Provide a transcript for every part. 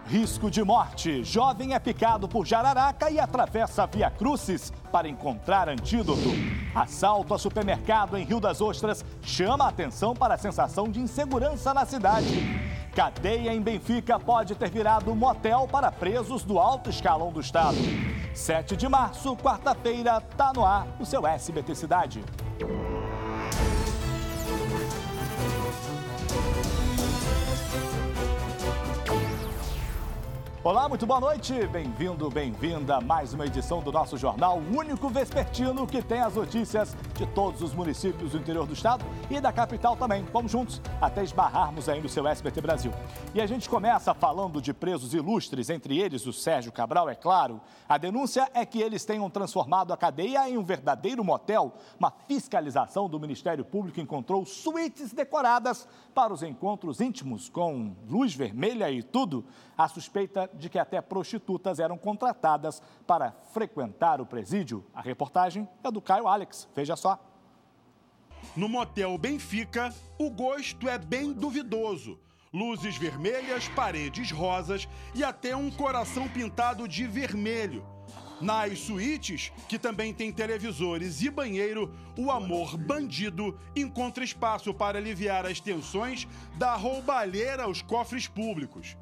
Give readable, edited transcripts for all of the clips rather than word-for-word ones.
Risco de morte. Jovem é picado por jararaca e atravessa a Via Crucis para encontrar antídoto. Assalto a supermercado em Rio das Ostras chama a atenção para a sensação de insegurança na cidade. Cadeia em Benfica pode ter virado motel para presos do alto escalão do estado. 7 de março, quarta-feira, está no ar o seu SBT Cidade. Olá, muito boa noite. Bem-vindo, bem-vinda a mais uma edição do nosso jornal, o único vespertino que tem as notícias de todos os municípios do interior do estado e da capital também. Vamos juntos até esbarrarmos aí no seu SBT Brasil. E a gente começa falando de presos ilustres, entre eles o Sérgio Cabral, é claro. A denúncia é que eles tenham transformado a cadeia em um verdadeiro motel. Uma fiscalização do Ministério Público encontrou suítes decoradas para os encontros íntimos, com luz vermelha e tudo. A suspeita de que até prostitutas eram contratadas para frequentar o presídio. A reportagem é do Caio Alex. Veja só. No motel Benfica, o gosto é bem duvidoso. Luzes vermelhas, paredes rosas e até um coração pintado de vermelho. Nas suítes, que também tem televisores e banheiro, o amor bandido encontra espaço para aliviar as tensões da roubalheira aos cofres públicos.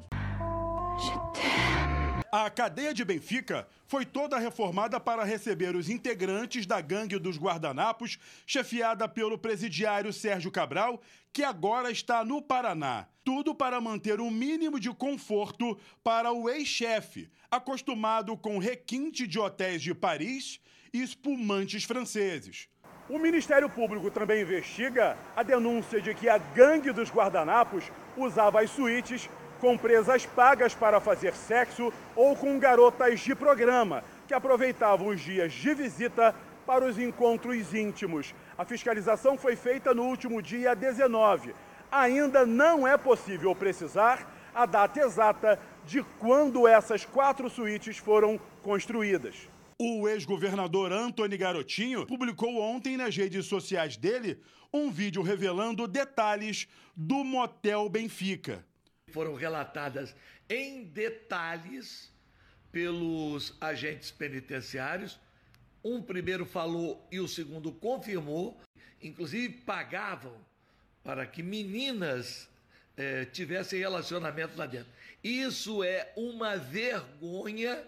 A cadeia de Benfica foi toda reformada para receber os integrantes da gangue dos guardanapos, chefiada pelo presidiário Sérgio Cabral, que agora está no Paraná. Tudo para manter um mínimo de conforto para o ex-chefe, acostumado com requinte de hotéis de Paris e espumantes franceses. O Ministério Público também investiga a denúncia de que a gangue dos guardanapos usava as suítes com presas pagas para fazer sexo ou com garotas de programa, que aproveitavam os dias de visita para os encontros íntimos. A fiscalização foi feita no último dia 19. Ainda não é possível precisar a data exata de quando essas 4 suítes foram construídas. O ex-governador Antony Garotinho publicou ontem nas redes sociais dele um vídeo revelando detalhes do motel Benfica. Foram relatadas em detalhes pelos agentes penitenciários. Um primeiro falou e o segundo confirmou. Inclusive pagavam para que meninas tivessem relacionamento lá dentro. Isso é uma vergonha,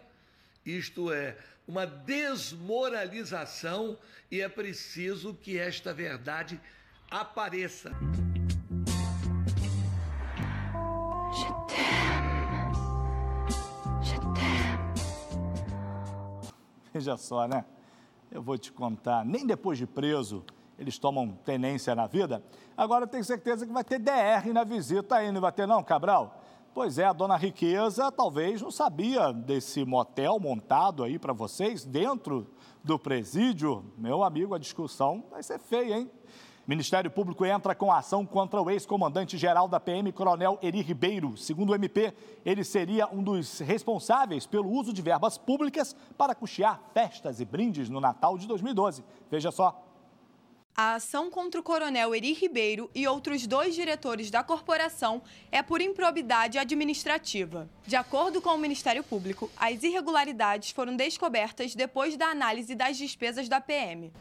isto é uma desmoralização e é preciso que esta verdade apareça. Veja só, né? Eu vou te contar, nem depois de preso eles tomam tenência na vida. Agora eu tenho certeza que vai ter DR na visita aí, não vai ter não, Cabral? Pois é, a dona Riqueza talvez não sabia desse motel montado aí para vocês dentro do presídio. Meu amigo, a discussão vai ser feia, hein? Ministério Público entra com ação contra o ex-comandante-geral da PM, Coronel Eri Ribeiro. Segundo o MP, ele seria um dos responsáveis pelo uso de verbas públicas para custear festas e brindes no Natal de 2012. Veja só. A ação contra o coronel Eri Ribeiro e outros 2 diretores da corporação é por improbidade administrativa. De acordo com o Ministério Público, as irregularidades foram descobertas depois da análise das despesas da PM.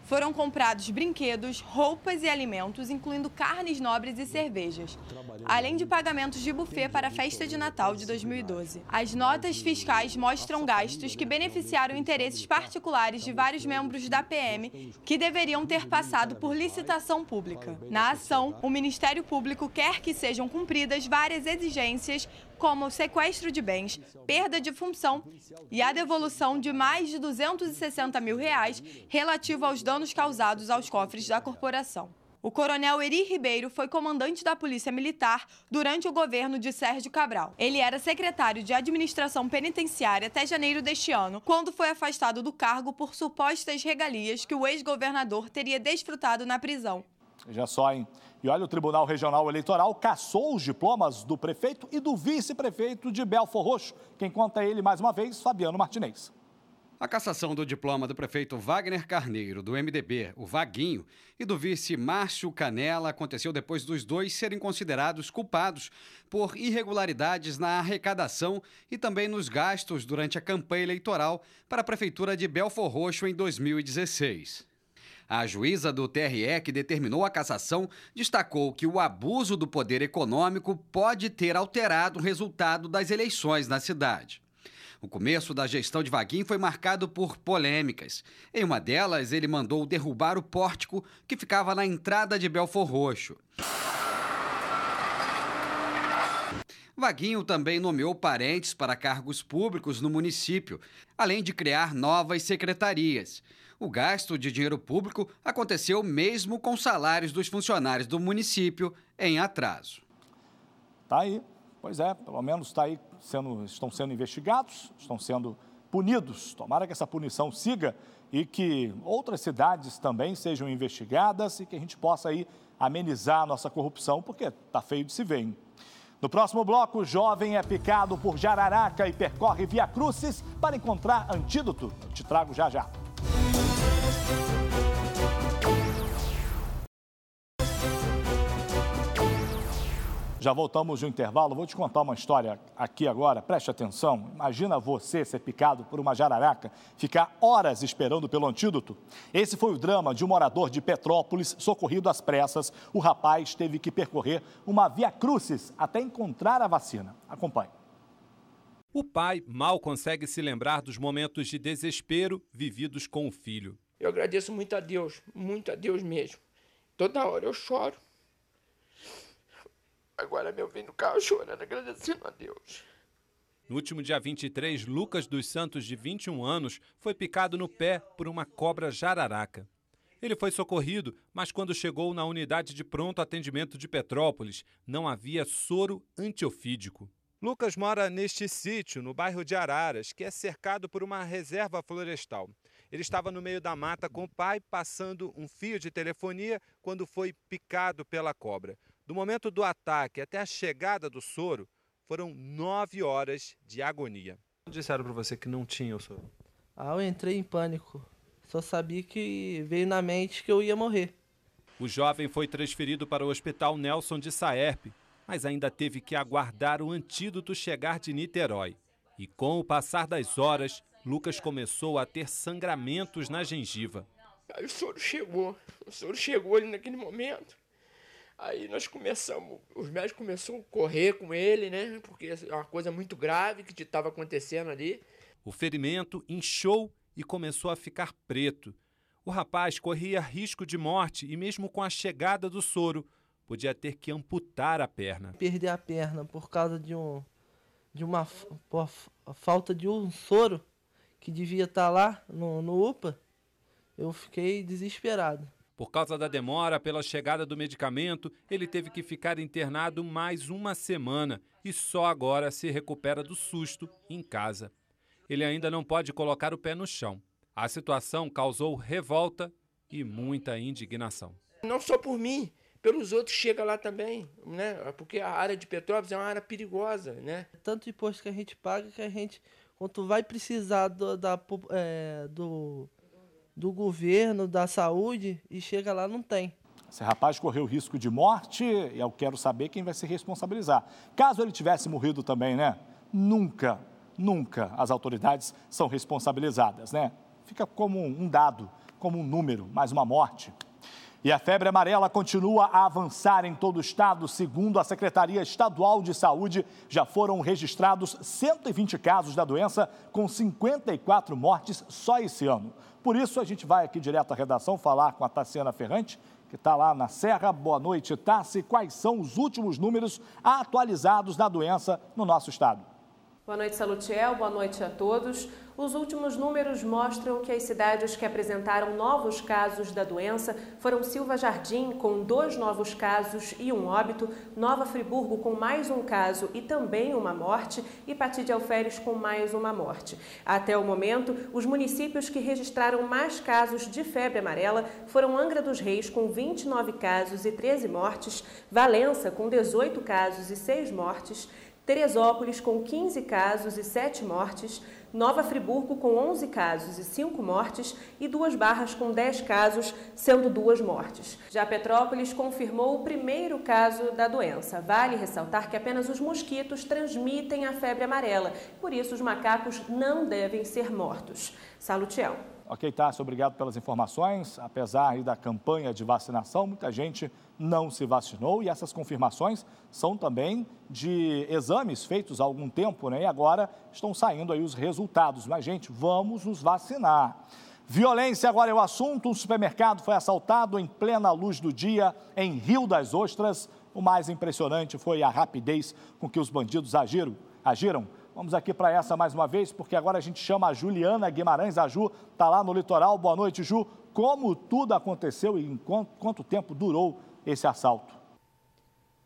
Foram comprados brinquedos, roupas e alimentos, incluindo carnes nobres e cervejas, além de pagamentos de buffet para a festa de Natal de 2012. As notas fiscais mostram gastos que beneficiaram interesses particulares de vários membros da PM que deveriam ter passado por licitação pública. Na ação, o Ministério Público quer que sejam cumpridas várias exigências, como o sequestro de bens, perda de função e a devolução de mais de R$260 mil relativo aos danos causados aos cofres da corporação. O coronel Eri Ribeiro foi comandante da Polícia Militar durante o governo de Sérgio Cabral. Ele era secretário de Administração Penitenciária até janeiro deste ano, quando foi afastado do cargo por supostas regalias que o ex-governador teria desfrutado na prisão. Já só, hein? E olha, o Tribunal Regional Eleitoral cassou os diplomas do prefeito e do vice-prefeito de Belfor Roxo. Quem conta é ele, mais uma vez, Fabiano Martinez. A cassação do diploma do prefeito Wagner Carneiro, do MDB, o Vaguinho, e do vice Márcio Canella aconteceu depois dos dois serem considerados culpados por irregularidades na arrecadação e também nos gastos durante a campanha eleitoral para a prefeitura de Belfor Roxo em 2016. A juíza do TRE, que determinou a cassação, destacou que o abuso do poder econômico pode ter alterado o resultado das eleições na cidade. O começo da gestão de Vaguinho foi marcado por polêmicas. Em uma delas, ele mandou derrubar o pórtico que ficava na entrada de Belfor Roxo. Vaguinho também nomeou parentes para cargos públicos no município, além de criar novas secretarias. O gasto de dinheiro público aconteceu mesmo com salários dos funcionários do município em atraso. Tá aí. Pois é, pelo menos está aí, estão sendo investigados, estão sendo punidos. Tomara que essa punição siga e que outras cidades também sejam investigadas e que a gente possa aí amenizar a nossa corrupção, porque está feio de se ver, hein? No próximo bloco, o jovem é picado por jararaca e percorre Viacrucis para encontrar antídoto. Eu te trago já já. Já voltamos de um intervalo, vou te contar uma história aqui agora, preste atenção. Imagina você ser picado por uma jararaca, ficar horas esperando pelo antídoto. Esse foi o drama de um morador de Petrópolis, socorrido às pressas. O rapaz teve que percorrer uma Viacrucis até encontrar a vacina. Acompanhe. O pai mal consegue se lembrar dos momentos de desespero vividos com o filho. Eu agradeço muito a Deus mesmo. Toda hora eu choro. Agora me ouvindo no carro chorando, agradecendo a Deus. No último dia 23, Lucas dos Santos, de 21 anos, foi picado no pé por uma cobra jararaca. Ele foi socorrido, mas quando chegou na unidade de pronto atendimento de Petrópolis, não havia soro antiofídico. Lucas mora neste sítio, no bairro de Araras, que é cercado por uma reserva florestal. Ele estava no meio da mata com o pai, passando um fio de telefonia, quando foi picado pela cobra. Do momento do ataque até a chegada do soro, foram 9 horas de agonia. Disseram para você que não tinha o soro? Eu entrei em pânico. Só sabia que veio na mente que eu ia morrer. O jovem foi transferido para o Hospital Nelson de Saerpe, mas ainda teve que aguardar o antídoto chegar de Niterói. E com o passar das horas, Lucas começou a ter sangramentos na gengiva. Aí o soro chegou ali naquele momento. Aí os médicos começaram a correr com ele, né? Porque é uma coisa muito grave que estava acontecendo ali. O ferimento inchou e começou a ficar preto. O rapaz corria risco de morte e mesmo com a chegada do soro, podia ter que amputar a perna. Perder a perna por causa de uma falta de um soro que devia estar lá no UPA, eu fiquei desesperado. Por causa da demora pela chegada do medicamento, ele teve que ficar internado mais uma semana e só agora se recupera do susto em casa. Ele ainda não pode colocar o pé no chão. A situação causou revolta e muita indignação. Não só por mim, pelos outros chega lá também, né? Porque a área de Petrópolis é uma área perigosa, né? Tanto imposto que a gente paga que a gente, quando vai precisar do governo, da saúde, e chega lá, não tem. Esse rapaz correu risco de morte e eu quero saber quem vai se responsabilizar. Caso ele tivesse morrido também, né? Nunca as autoridades são responsabilizadas, né? Fica como um dado, como um número, mais uma morte. E a febre amarela continua a avançar em todo o estado. Segundo a Secretaria Estadual de Saúde, já foram registrados 120 casos da doença, com 54 mortes só esse ano. Por isso, a gente vai aqui direto à redação falar com a Tassiana Ferrante, que está lá na Serra. Boa noite, Tassi. Quais são os últimos números atualizados da doença no nosso estado? Boa noite, Salutiel. Boa noite a todos. Os últimos números mostram que as cidades que apresentaram novos casos da doença foram Silva Jardim, com 2 novos casos e 1 óbito, Nova Friburgo, com mais 1 caso e também 1 morte, e Pati de Alferes, com mais 1 morte. Até o momento, os municípios que registraram mais casos de febre amarela foram Angra dos Reis, com 29 casos e 13 mortes, Valença, com 18 casos e 6 mortes, Teresópolis, com 15 casos e 7 mortes, Nova Friburgo com 11 casos e 5 mortes e Duas Barras com 10 casos, sendo 2 mortes. Já Petrópolis confirmou o primeiro caso da doença. Vale ressaltar que apenas os mosquitos transmitem a febre amarela, por isso os macacos não devem ser mortos. Salutiel. Ok, Tássio, obrigado pelas informações. Apesar da campanha de vacinação, muita gente não se vacinou e essas confirmações são também de exames feitos há algum tempo, né? E agora estão saindo aí os resultados. Mas, gente, vamos nos vacinar. Violência agora é o assunto. Um supermercado foi assaltado em plena luz do dia em Rio das Ostras. O mais impressionante foi a rapidez com que os bandidos agiram. Vamos aqui para essa mais uma vez, porque agora a gente chama a Juliana Guimarães. A Ju está lá no litoral. Boa noite, Ju. Como tudo aconteceu e em quanto tempo durou esse assalto?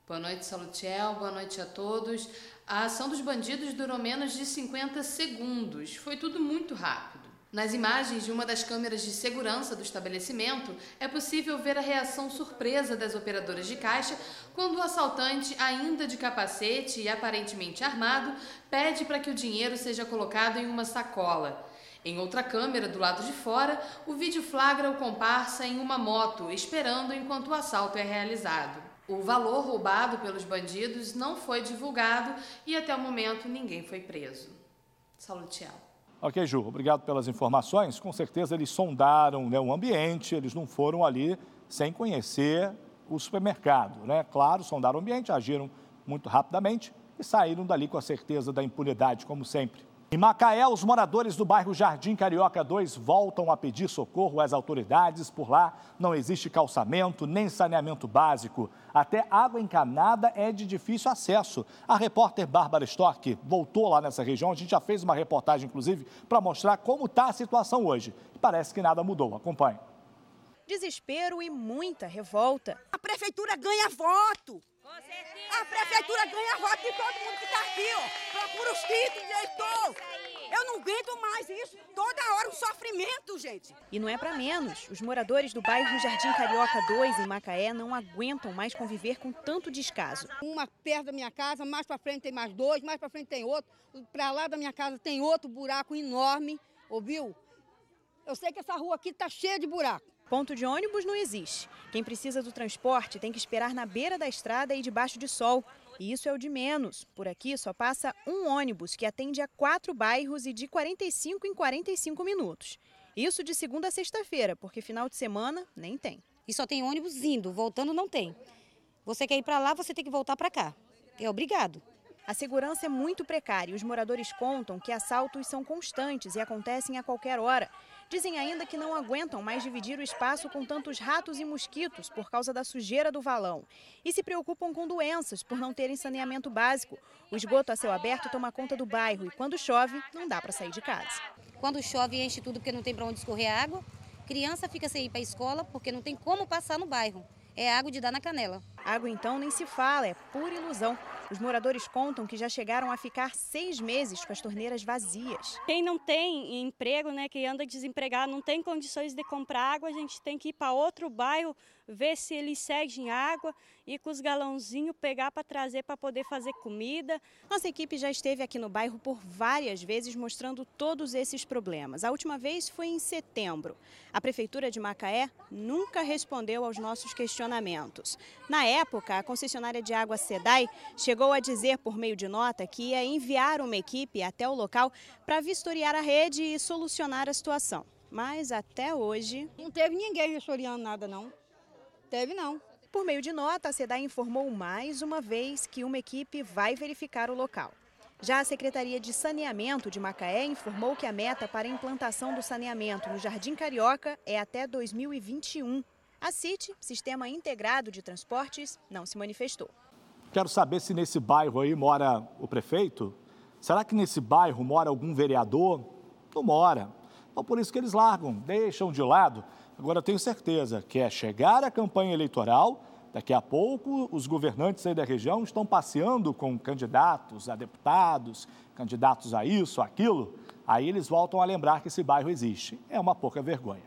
Boa noite, Salutiel. Boa noite a todos. A ação dos bandidos durou menos de 50 segundos. Foi tudo muito rápido. Nas imagens de uma das câmeras de segurança do estabelecimento, é possível ver a reação surpresa das operadoras de caixa quando o assaltante, ainda de capacete e aparentemente armado, pede para que o dinheiro seja colocado em uma sacola. Em outra câmera, do lado de fora, o vídeo flagra o comparsa em uma moto, esperando enquanto o assalto é realizado. O valor roubado pelos bandidos não foi divulgado e até o momento ninguém foi preso. Salutiel. Ok, Ju, obrigado pelas informações. Com certeza eles sondaram, né, o ambiente, eles não foram ali sem conhecer o supermercado, né? Claro, sondaram o ambiente, agiram muito rapidamente e saíram dali com a certeza da impunidade, como sempre. Em Macaé, os moradores do bairro Jardim Carioca 2 voltam a pedir socorro às autoridades. Por lá não existe calçamento nem saneamento básico. Até água encanada é de difícil acesso. A repórter Bárbara Storck voltou lá nessa região. A gente já fez uma reportagem, inclusive, para mostrar como está a situação hoje. Parece que nada mudou. Acompanhe. Desespero e muita revolta. A prefeitura ganha voto. A prefeitura ganha voto de todo mundo que está aqui, ó. Procura os títulos, eleitor. Eu não aguento mais isso. Toda hora um sofrimento, gente. E não é para menos. Os moradores do bairro Jardim Carioca 2, em Macaé, não aguentam mais conviver com tanto descaso. Uma perto da minha casa, mais para frente tem mais 2, mais para frente tem outro. Para lá da minha casa tem outro buraco enorme, ouviu? Eu sei que essa rua aqui está cheia de buraco. Ponto de ônibus não existe. Quem precisa do transporte tem que esperar na beira da estrada e debaixo de sol. E isso é o de menos. Por aqui só passa um ônibus que atende a 4 bairros e de 45 em 45 minutos. Isso de segunda a sexta-feira, porque final de semana nem tem. E só tem ônibus indo, voltando não tem. Você quer ir para lá, você tem que voltar para cá. É obrigado. A segurança é muito precária e os moradores contam que assaltos são constantes e acontecem a qualquer hora. Dizem ainda que não aguentam mais dividir o espaço com tantos ratos e mosquitos por causa da sujeira do valão. E se preocupam com doenças por não terem saneamento básico. O esgoto a céu aberto toma conta do bairro e quando chove, não dá para sair de casa. Quando chove, enche tudo porque não tem para onde escorrer a água. Criança fica sem ir para a escola porque não tem como passar no bairro. É água de dar na canela. Água então nem se fala, é pura ilusão. Os moradores contam que já chegaram a ficar 6 meses com as torneiras vazias. Quem não tem emprego, né, que anda desempregado, não tem condições de comprar água, a gente tem que ir para outro bairro, ver se eles cedem água e com os galãozinhos pegar para trazer para poder fazer comida. Nossa equipe já esteve aqui no bairro por várias vezes mostrando todos esses problemas. A última vez foi em setembro. A Prefeitura de Macaé nunca respondeu aos nossos questionamentos. Na época, a concessionária de água SEDAI chegou a dizer por meio de nota que ia enviar uma equipe até o local para vistoriar a rede e solucionar a situação. Mas até hoje... Não teve ninguém vistoriando nada, não. Teve, não. Por meio de nota, a SEDAI informou mais uma vez que uma equipe vai verificar o local. Já a Secretaria de Saneamento de Macaé informou que a meta para a implantação do saneamento no Jardim Carioca é até 2021. A CIT, Sistema Integrado de Transportes, não se manifestou. Quero saber se nesse bairro aí mora o prefeito. Será que nesse bairro mora algum vereador? Não mora. Então, por isso que eles largam, deixam de lado. Agora, eu tenho certeza que é chegar a campanha eleitoral, daqui a pouco os governantes aí da região estão passeando com candidatos a deputados, candidatos a isso, aquilo. Aí eles voltam a lembrar que esse bairro existe. É uma pouca vergonha.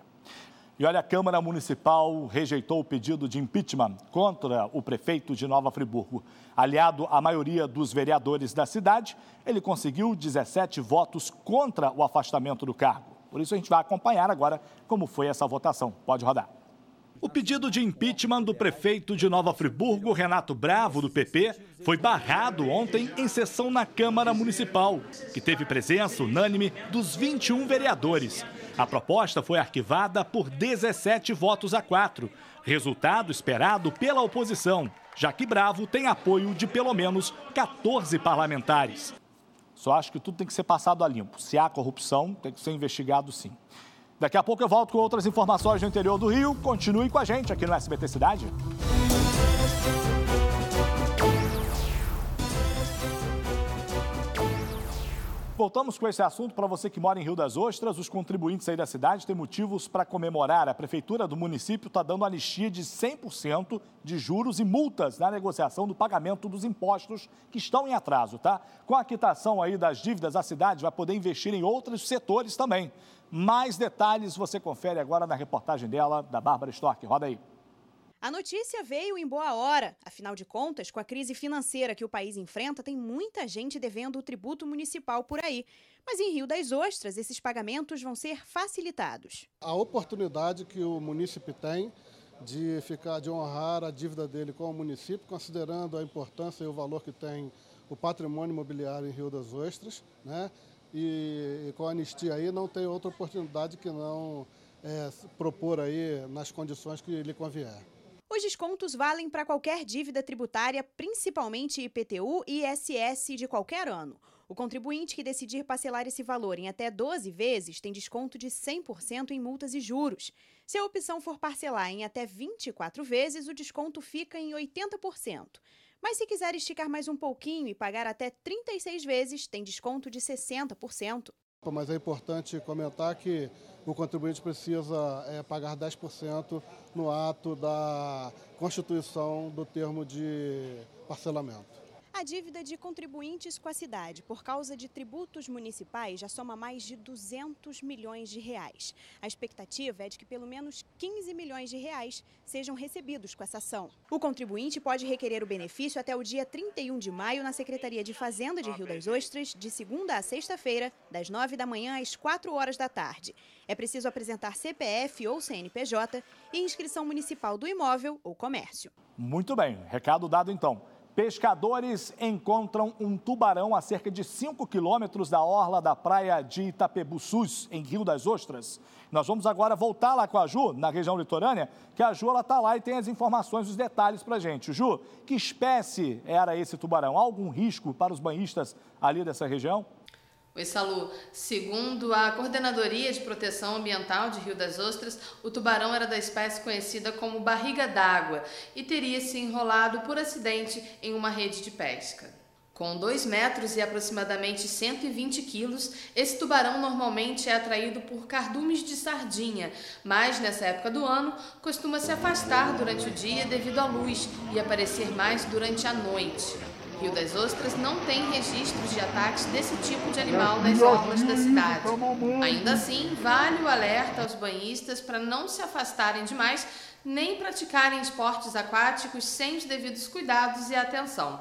E olha, a Câmara Municipal rejeitou o pedido de impeachment contra o prefeito de Nova Friburgo. Aliado à maioria dos vereadores da cidade, ele conseguiu 17 votos contra o afastamento do cargo. Por isso a gente vai acompanhar agora como foi essa votação. Pode rodar. O pedido de impeachment do prefeito de Nova Friburgo, Renato Bravo, do PP, foi barrado ontem em sessão na Câmara Municipal, que teve presença unânime dos 21 vereadores. A proposta foi arquivada por 17 votos a 4, resultado esperado pela oposição, já que Bravo tem apoio de pelo menos 14 parlamentares. Só acho que tudo tem que ser passado a limpo. Se há corrupção, tem que ser investigado sim. Daqui a pouco eu volto com outras informações do interior do Rio. Continue com a gente aqui no SBT Cidade. Voltamos com esse assunto para você que mora em Rio das Ostras. Os contribuintes aí da cidade têm motivos para comemorar. A prefeitura do município está dando anistia de 100% de juros e multas na negociação do pagamento dos impostos que estão em atraso, tá? Com a quitação aí das dívidas, a cidade vai poder investir em outros setores também. Mais detalhes você confere agora na reportagem dela, da Bárbara Storck. Roda aí. A notícia veio em boa hora. Afinal de contas, com a crise financeira que o país enfrenta, tem muita gente devendo o tributo municipal por aí. Mas em Rio das Ostras, esses pagamentos vão ser facilitados. A oportunidade que o município tem de honrar a dívida dele com o município, considerando a importância e o valor que tem o patrimônio imobiliário em Rio das Ostras, né? E com a anistia aí não tem outra oportunidade que não propor aí nas condições que lhe convier. Os descontos valem para qualquer dívida tributária, principalmente IPTU e ISS de qualquer ano. O contribuinte que decidir parcelar esse valor em até 12 vezes tem desconto de 100% em multas e juros. Se a opção for parcelar em até 24 vezes, o desconto fica em 80%. Mas se quiser esticar mais um pouquinho e pagar até 36 vezes, tem desconto de 60%. Mas é importante comentar que o contribuinte precisa pagar 10% no ato da constituição do termo de parcelamento. A dívida de contribuintes com a cidade por causa de tributos municipais já soma mais de 200 milhões de reais. A expectativa é de que pelo menos 15 milhões de reais sejam recebidos com essa ação. O contribuinte pode requerer o benefício até o dia 31 de maio na Secretaria de Fazenda de Rio das Ostras, de segunda a sexta-feira, das 9 da manhã às 4 horas da tarde. É preciso apresentar CPF ou CNPJ e inscrição municipal do imóvel ou comércio. Muito bem, recado dado então. Pescadores encontram um tubarão a cerca de 5 quilômetros da orla da praia de Itapebuçus, em Rio das Ostras. Nós vamos agora voltar lá com a Ju, na região litorânea, que a Ju está lá e tem as informações, os detalhes para a gente. Ju, que espécie era esse tubarão? Há algum risco para os banhistas ali dessa região? Oi, Salu. Segundo a Coordenadoria de Proteção Ambiental de Rio das Ostras, o tubarão era da espécie conhecida como barriga d'água e teria se enrolado por acidente em uma rede de pesca. Com 2 metros e aproximadamente 120 quilos, esse tubarão normalmente é atraído por cardumes de sardinha, mas nessa época do ano costuma se afastar durante o dia devido à luz e aparecer mais durante a noite. Rio das Ostras não tem registros de ataques desse tipo de animal nas orlas da cidade. Ainda assim, vale o alerta aos banhistas para não se afastarem demais nem praticarem esportes aquáticos sem os devidos cuidados e atenção.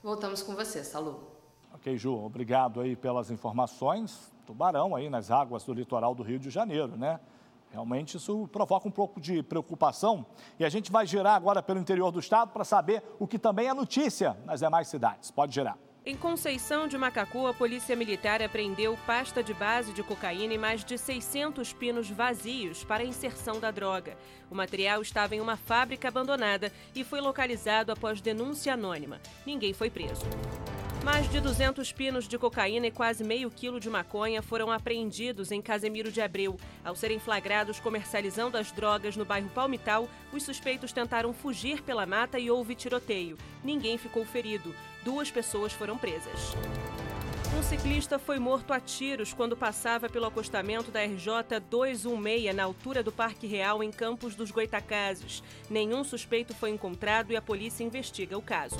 Voltamos com você, Salu. Ok, Ju, obrigado aí pelas informações. Tubarão aí nas águas do litoral do Rio de Janeiro, né? Realmente isso provoca um pouco de preocupação e a gente vai girar agora pelo interior do estado para saber o que também é notícia nas demais cidades. Pode girar. Em Conceição de Macacu, a Polícia Militar apreendeu pasta de base de cocaína e mais de 600 pinos vazios para a inserção da droga. O material estava em uma fábrica abandonada e foi localizado após denúncia anônima. Ninguém foi preso. Mais de 200 pinos de cocaína e quase meio quilo de maconha foram apreendidos em Casemiro de Abreu. Ao serem flagrados comercializando as drogas no bairro Palmital, os suspeitos tentaram fugir pela mata e houve tiroteio. Ninguém ficou ferido. 2 pessoas foram presas. Um ciclista foi morto a tiros quando passava pelo acostamento da RJ 216 na altura do Parque Real, em Campos dos Goitacazes. Nenhum suspeito foi encontrado e a polícia investiga o caso.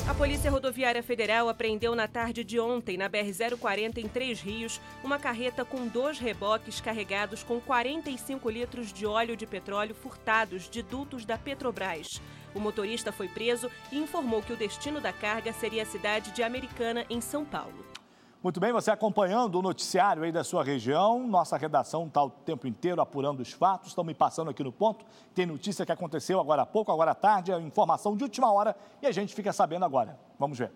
A Polícia Rodoviária Federal apreendeu na tarde de ontem, na BR-040, em Três Rios, uma carreta com 2 reboques carregados com 45 litros de óleo de petróleo furtados de dutos da Petrobras. O motorista foi preso e informou que o destino da carga seria a cidade de Americana, em São Paulo. Muito bem, você acompanhando o noticiário aí da sua região, nossa redação está o tempo inteiro apurando os fatos, estão me passando aqui no ponto, tem notícia que aconteceu agora há pouco, agora à tarde, é informação de última hora e a gente fica sabendo agora. Vamos ver.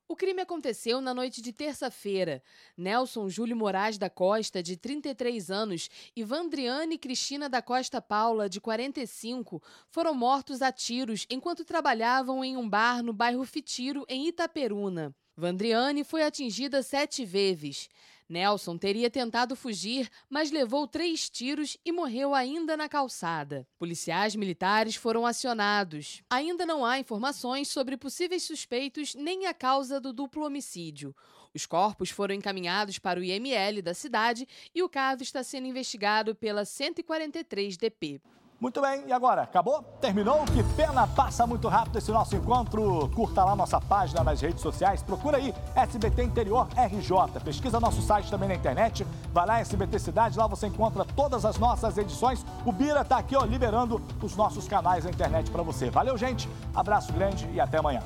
O crime aconteceu na noite de terça-feira. Nelson Júlio Moraes da Costa, de 33 anos, e Vandriane Cristina da Costa Paula, de 45, foram mortos a tiros enquanto trabalhavam em um bar no bairro Fitiro, em Itaperuna. Vandriane foi atingida 7 vezes. Nelson teria tentado fugir, mas levou 3 tiros e morreu ainda na calçada. Policiais militares foram acionados. Ainda não há informações sobre possíveis suspeitos nem a causa do duplo homicídio. Os corpos foram encaminhados para o IML da cidade e o caso está sendo investigado pela 143 DP. Muito bem, e agora? Acabou? Terminou? Que pena, passa muito rápido esse nosso encontro. Curta lá nossa página nas redes sociais, procura aí SBT Interior RJ, pesquisa nosso site também na internet, vai lá SBT Cidade, lá você encontra todas as nossas edições. O Bira tá aqui, ó, liberando os nossos canais na internet para você. Valeu, gente, abraço grande e até amanhã.